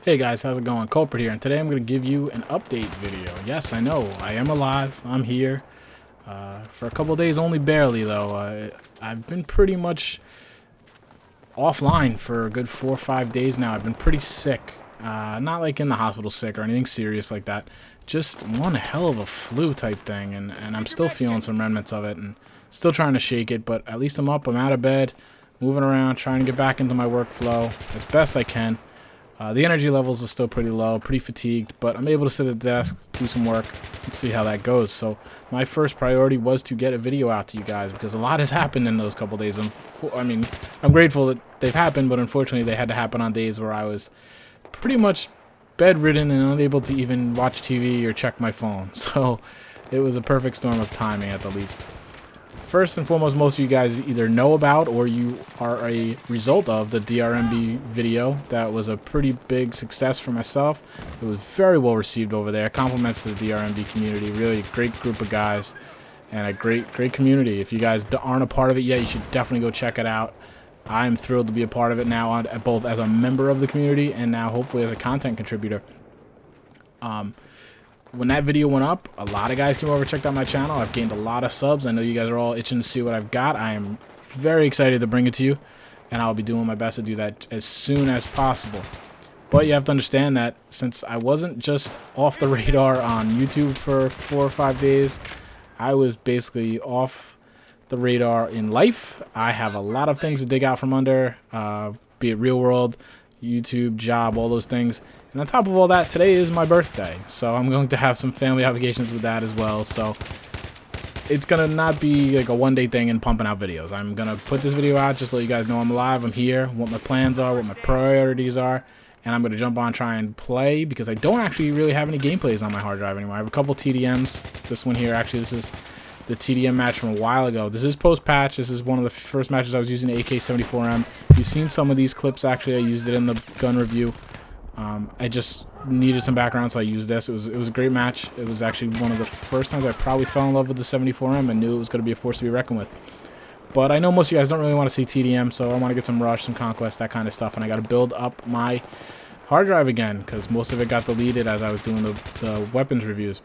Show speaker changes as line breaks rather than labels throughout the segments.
Hey guys, how's it going? Culprit here, and today I'm going to give you an update video. Yes, I know, I am alive, I'm here. For a couple days, only barely though. I've been pretty much offline for a good 4 or 5 days now. I've been pretty sick. Not like in the hospital sick or anything serious like that. Just one hell of a flu type thing, and I'm still feeling some remnants of it, and still trying to shake it, but at least I'm up, I'm out of bed, moving around, trying to get back into my workflow as best I can. The energy levels are still pretty low, pretty fatigued, but I'm able to sit at the desk, do some work, and see how that goes. So my first priority was to get a video out to you guys because a lot has happened in those couple days. I mean, I'm grateful that they've happened, but unfortunately they had to happen on days where I was pretty much bedridden and unable to even watch TV or check my phone. So it was a perfect storm of timing at the least. First and foremost, most of you guys either know about or you are a result of the DRMB video. That was a pretty big success for myself. It was very well received over there. Compliments to the DRMB community. Really a great group of guys and a great community. If you guys aren't a part of it yet, you should definitely go check it out. I'm thrilled to be a part of it now, both as a member of the community and now hopefully as a content contributor. When that video went up, a lot of guys came over and checked out my channel. I've gained a lot of subs. I know you guys are all itching to see what I've got. I am very excited to bring it to you, and I'll be doing my best to do that as soon as possible. But you have to understand that since I wasn't just off the radar on YouTube for 4 or 5 days, I was basically off the radar in life. I have a lot of things to dig out from under, be it real world, YouTube, job, all those things. And on top of all that, today is my birthday, so I'm going to have some family obligations with that as well. So it's going to not be like a one-day thing and pumping out videos. I'm going to put this video out just to let you guys know I'm alive, I'm here, what my plans are, what my priorities are, and I'm going to jump on, try and play, because I don't actually really have any gameplays on my hard drive anymore. I have a couple TDMs. This one here, actually, this is the TDM match from a while ago. This is post-patch. This is one of the first matches I was using the AK-74M. You've seen some of these clips, actually. I used it in the gun review. I just needed some background, so I used this. It was a great match. It was actually one of the first times I probably fell in love with the 74M and knew it was going to be a force to be reckoned with. But I know most of you guys don't really want to see TDM, so I want to get some Rush, some Conquest, that kind of stuff, and I got to build up my hard drive again because most of it got deleted as I was doing the weapons reviews.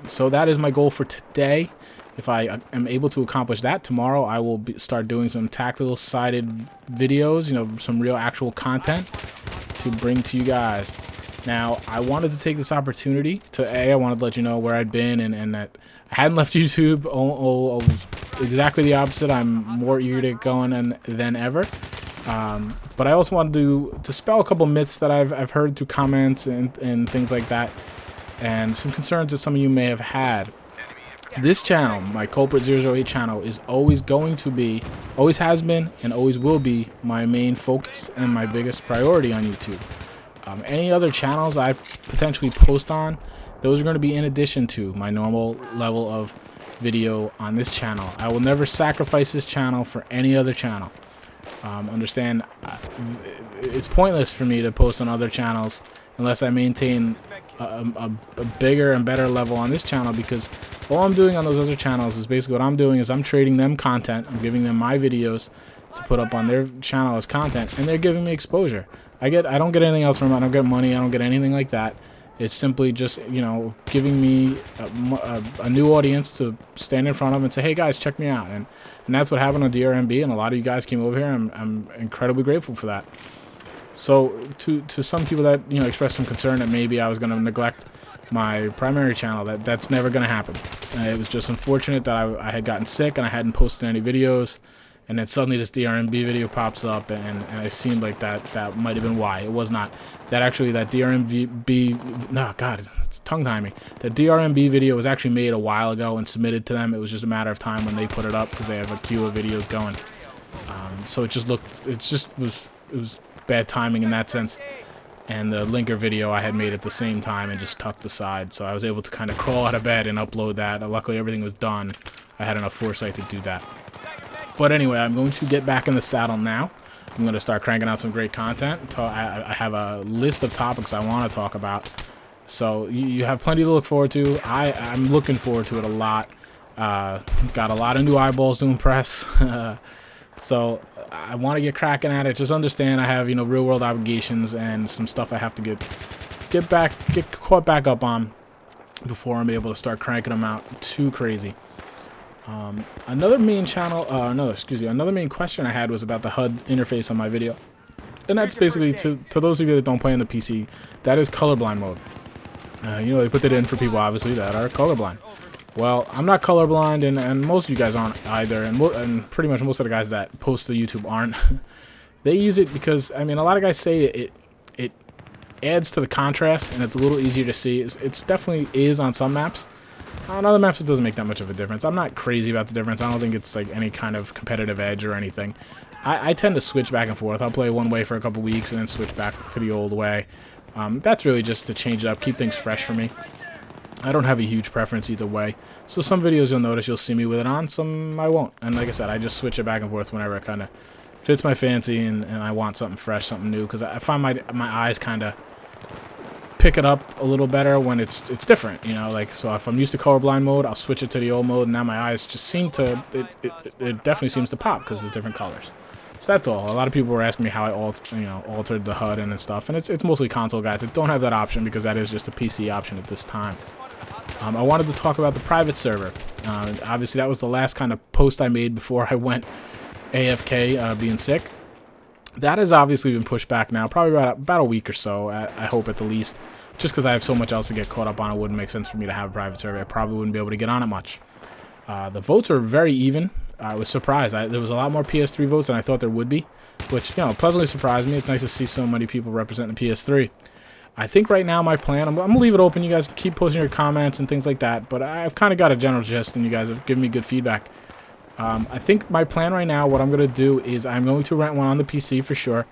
So that is my goal for today. If I am able to accomplish that tomorrow, I will start doing some tactical sided videos, you know, some real actual content to bring to you guys. Now, I wanted to take this opportunity to I wanted to let you know where I'd been and that I hadn't left YouTube. Exactly the opposite. I'm more eager to get going than ever. But I also wanted to dispel a couple myths that I've heard through comments and things like that, and some concerns that some of you may have had. This channel, my Culprit 008 channel, is always going to be, always has been, and always will be my main focus and my biggest priority on YouTube. Any other channels I potentially post on, those are going to be in addition to my normal level of video on this channel. I will never sacrifice this channel for any other channel. Understand, it's pointless for me to post on other channels unless I maintain a bigger and better level on this channel, because all I'm doing on those other channels is basically what I'm doing is I'm trading them content. I'm giving them my videos to put up on their channel as content, and they're giving me exposure. I don't get anything else from it. I don't get money. I don't get anything like that. It's simply just, you know, giving me a new audience to stand in front of and say, hey guys, check me out. And that's what happened on DRMB, and a lot of you guys came over here. I'm incredibly grateful for that. So to some people that, you know, expressed some concern that maybe I was going to neglect my primary channel, that's never going to happen. It was just unfortunate that I had gotten sick and I hadn't posted any videos, and then suddenly this DRMB video pops up, and it seemed like that might have been why. It was not. That DRMB, no, God, it's tongue timing. That DRMB video was actually made a while ago and submitted to them. It was just a matter of time when they put it up because they have a queue of videos going. So it was bad timing in that sense. And the linker video I had made at the same time and just tucked aside, so I was able to kind of crawl out of bed and upload that. Luckily everything was done. I had enough foresight to do that. But anyway, I'm going to get back in the saddle now. I'm going to start cranking out some great content. I have a list of topics I want to talk about, so you have plenty to look forward to. I'm looking forward to it a lot. Got a lot of new eyeballs to impress. So I want to get cracking at it. Just understand I have, you know, real world obligations and some stuff I have to get caught back up on before I'm able to start cranking them out too crazy. Another main another main question I had was about the HUD interface on my video. And that's basically, to those of you that don't play on the PC, that is colorblind mode. You know, they put that in for people, obviously, that are colorblind. Well, I'm not colorblind, and most of you guys aren't either, and pretty much most of the guys that post to YouTube aren't. They use it because, I mean, a lot of guys say it adds to the contrast, and it's a little easier to see. It's definitely is on some maps. On other maps, it doesn't make that much of a difference. I'm not crazy about the difference. I don't think it's like any kind of competitive edge or anything. I tend to switch back and forth. I'll play one way for a couple weeks and then switch back to the old way. That's really just to change it up, keep things fresh for me. I don't have a huge preference either way. So some videos you'll notice you'll see me with it on, some I won't. And like I said, I just switch it back and forth whenever it kind of fits my fancy and I want something fresh, something new. Because I find my eyes kind of pick it up a little better when it's different, you know. Like, so if I'm used to colorblind mode, I'll switch it to the old mode, and now my eyes just seem to, it definitely seems to pop because there's different colors. So that's all. A lot of people were asking me how I altered the HUD and stuff, and it's mostly console guys that don't have that option because that is just a PC option at this time. I wanted to talk about the private server. Obviously, that was the last kind of post I made before I went AFK, being sick. That has obviously been pushed back now, probably about a week or so, I hope at the least. Just because I have so much else to get caught up on, it wouldn't make sense for me to have a private server. I probably wouldn't be able to get on it much. The votes are very even. I was surprised. There was a lot more PS3 votes than I thought there would be, which, you know, pleasantly surprised me. It's nice to see so many people representing the PS3. I think right now my plan, I'm going to leave it open. You guys can keep posting your comments and things like that, but I've kind of got a general gist, and you guys have given me good feedback. I think my plan right now, what I'm going to do is I'm going to rent one on the PC for sure.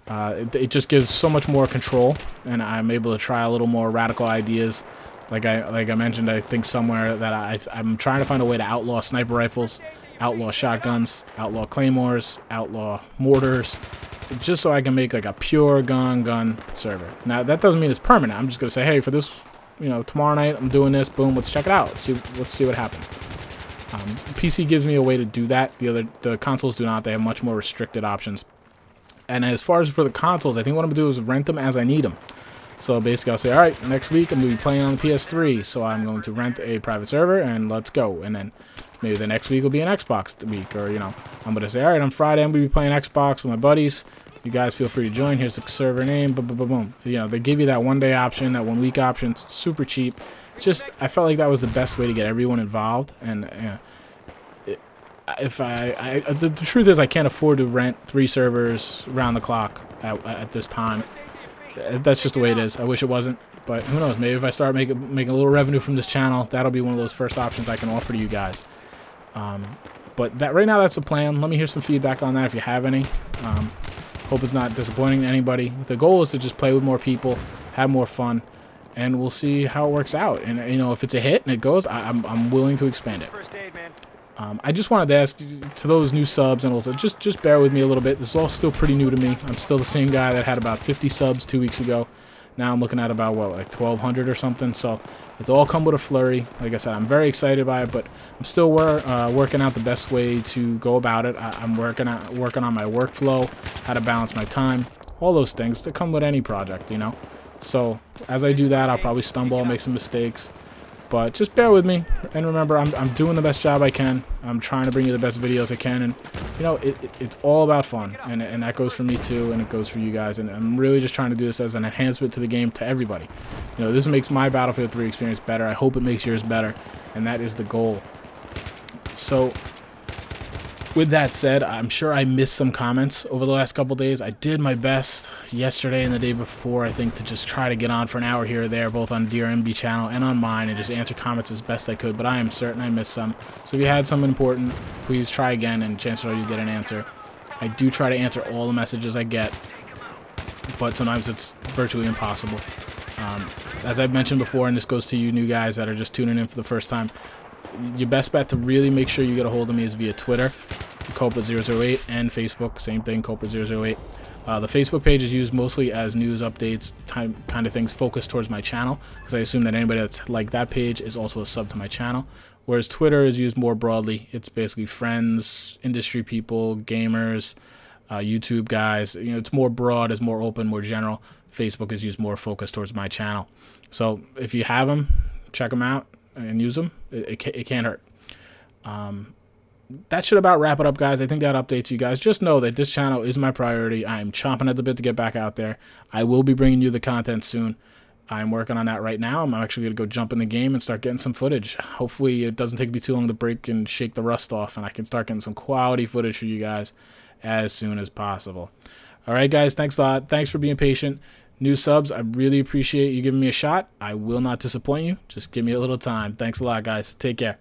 It just gives so much more control, and I'm able to try a little more radical ideas. Like I mentioned, I think somewhere that I'm trying to find a way to outlaw sniper rifles, outlaw shotguns, outlaw claymores, outlaw mortars, just so I can make like a pure gun server. Now that doesn't mean it's permanent. I'm just gonna say, hey, for this, you know, tomorrow night I'm doing this. Boom, let's check it out. Let's see what happens. PC gives me a way to do that. The consoles do not. They have much more restricted options. And as far as for the consoles, I think what I'm gonna do is rent them as I need them. So basically, I'll say, all right, next week I'm going to be playing on the PS3, so I'm going to rent a private server, and let's go. And then maybe the next week will be an Xbox week, or, you know, I'm going to say, all right, on Friday I'm going to be playing Xbox with my buddies. You guys feel free to join. Here's the server name, boom, boom, boom, boom. You know, they give you that one-day option, that one-week option, super cheap. Just, I felt like that was the best way to get everyone involved, and the truth is I can't afford to rent 3 servers round the clock at this time. That's just the way it is. I wish it wasn't, but who knows? Maybe if I start making a little revenue from this channel, that'll be one of those first options I can offer to you guys. But that right now, that's the plan. Let me hear some feedback on that if you have any. Hope it's not disappointing to anybody. The goal is to just play with more people, have more fun, and we'll see how it works out. And you know, if it's a hit and it goes, I'm willing to expand it. I just wanted to ask to those new subs, and also just bear with me a little bit. This is all still pretty new to me. I'm still the same guy that had about 50 subs 2 weeks ago. Now I'm looking at about, what, like 1,200 or something. So it's all come with a flurry. Like I said, I'm very excited by it, but I'm still working out the best way to go about it. I'm working on my workflow, how to balance my time, all those things that come with any project, you know. So as I do that, I'll probably stumble, I'll make some mistakes. But just bear with me, and remember, I'm doing the best job I can. I'm trying to bring you the best videos I can, and you know, it's all about fun, and that goes for me too, and it goes for you guys. And I'm really just trying to do this as an enhancement to the game, to everybody. You know, this makes my Battlefield 3 experience better. I hope it makes yours better, and that is the goal. So, with that said, I'm sure I missed some comments over the last couple days. I did my best yesterday and the day before, I think, to just try to get on for an hour here or there, both on DRMB channel and on mine, and just answer comments as best I could, but I am certain I missed some. So if you had something important, please try again, and chances are you get an answer. I do try to answer all the messages I get, but sometimes it's virtually impossible. As I've mentioned before, and this goes to you new guys that are just tuning in for the first time, your best bet to really make sure you get a hold of me is via Twitter, Culprit008, and Facebook, same thing, Culprit008. The Facebook page is used mostly as news updates, kind of things focused towards my channel, because I assume that anybody that's like that page is also a sub to my channel. Whereas Twitter is used more broadly. It's basically friends, industry people, gamers, YouTube guys. You know, it's more broad, it's more open, more general. Facebook is used more focused towards my channel. So if you have them, check them out and use them. It can't hurt. That should about wrap it up, guys. I think that updates you guys. Just know that this channel is my priority. I am chomping at the bit to get back out there. I will be bringing you the content soon. I'm working on that right now. I'm actually going to go jump in the game and start getting some footage. Hopefully it doesn't take me too long to break and shake the rust off, and I can start getting some quality footage for you guys as soon as possible. All right, guys, thanks a lot. Thanks for being patient. New subs, I really appreciate you giving me a shot. I will not disappoint you. Just give me a little time. Thanks a lot, guys. Take care.